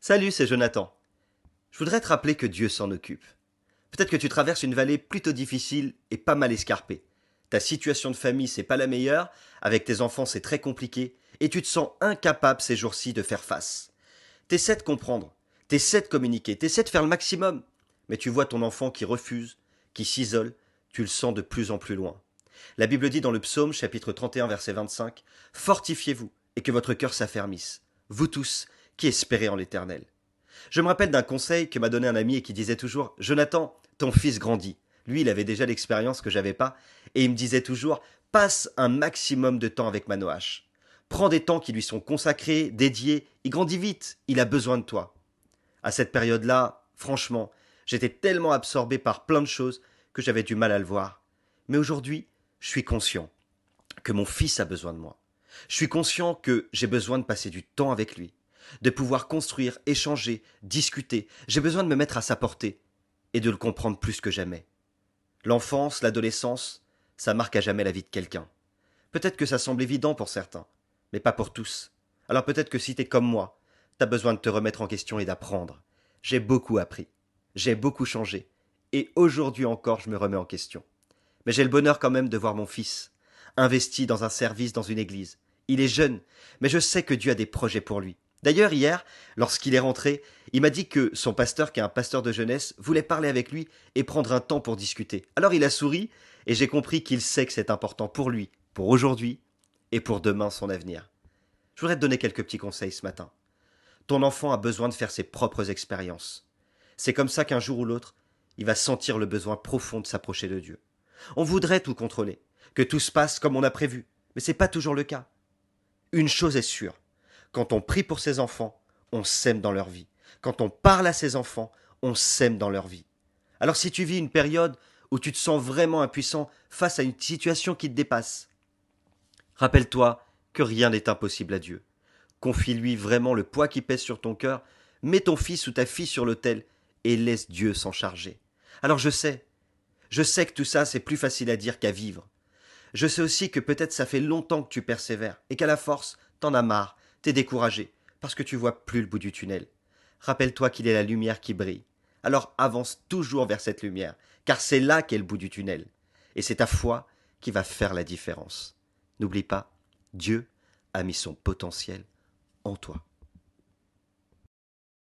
Salut, c'est Jonathan. Je voudrais te rappeler que Dieu s'en occupe. Peut-être que tu traverses une vallée plutôt difficile et pas mal escarpée. Ta situation de famille, c'est pas la meilleure, avec tes enfants, c'est très compliqué, et tu te sens incapable ces jours-ci de faire face. T'essaies de comprendre, t'essaies de communiquer, t'essaies de faire le maximum, mais tu vois ton enfant qui refuse, qui s'isole, tu le sens de plus en plus loin. La Bible dit dans le psaume, chapitre 31, verset 25, fortifiez-vous et que votre cœur s'affermisse, vous tous qui espérez en l'Éternel. Je me rappelle d'un conseil que m'a donné un ami et qui disait toujours Jonathan, ton fils grandit. Lui, il avait déjà l'expérience que j'avais pas, et il me disait toujours passe un maximum de temps avec Manoach. Prends des temps qui lui sont consacrés, dédiés, il grandit vite, il a besoin de toi. À cette période-là, franchement, j'étais tellement absorbé par plein de choses que j'avais du mal à le voir. Mais aujourd'hui, je suis conscient que mon fils a besoin de moi. Je suis conscient que j'ai besoin de passer du temps avec lui, de pouvoir construire, échanger, discuter. J'ai besoin de me mettre à sa portée et de le comprendre plus que jamais. L'enfance, l'adolescence, ça marque à jamais la vie de quelqu'un. Peut-être que ça semble évident pour certains, mais pas pour tous. Alors peut-être que si t'es comme moi, t'as besoin de te remettre en question et d'apprendre. J'ai beaucoup appris, j'ai beaucoup changé, et aujourd'hui encore je me remets en question. Mais j'ai le bonheur quand même de voir mon fils, investi dans un service dans une église. Il est jeune, mais je sais que Dieu a des projets pour lui. D'ailleurs, hier, lorsqu'il est rentré, il m'a dit que son pasteur, qui est un pasteur de jeunesse, voulait parler avec lui et prendre un temps pour discuter. Alors il a souri, et j'ai compris qu'il sait que c'est important pour lui, pour aujourd'hui, et pour demain son avenir. Je voudrais te donner quelques petits conseils ce matin. Ton enfant a besoin de faire ses propres expériences. C'est comme ça qu'un jour ou l'autre, il va sentir le besoin profond de s'approcher de Dieu. On voudrait tout contrôler, que tout se passe comme on a prévu, mais c'est pas toujours le cas. Une chose est sûre, quand on prie pour ses enfants, on sème dans leur vie. Quand on parle à ses enfants, on sème dans leur vie. Alors si tu vis une période où tu te sens vraiment impuissant face à une situation qui te dépasse, rappelle-toi que rien n'est impossible à Dieu. Confie-lui vraiment le poids qui pèse sur ton cœur, mets ton fils ou ta fille sur l'autel et laisse Dieu s'en charger. Alors je sais que tout ça c'est plus facile à dire qu'à vivre. Je sais aussi que peut-être ça fait longtemps que tu persévères et qu'à la force, t'en as marre, t'es découragé, parce que tu vois plus le bout du tunnel. Rappelle-toi qu'il est la lumière qui brille. Alors avance toujours vers cette lumière, car c'est là qu'est le bout du tunnel. Et c'est ta foi qui va faire la différence. N'oublie pas, Dieu a mis son potentiel en toi.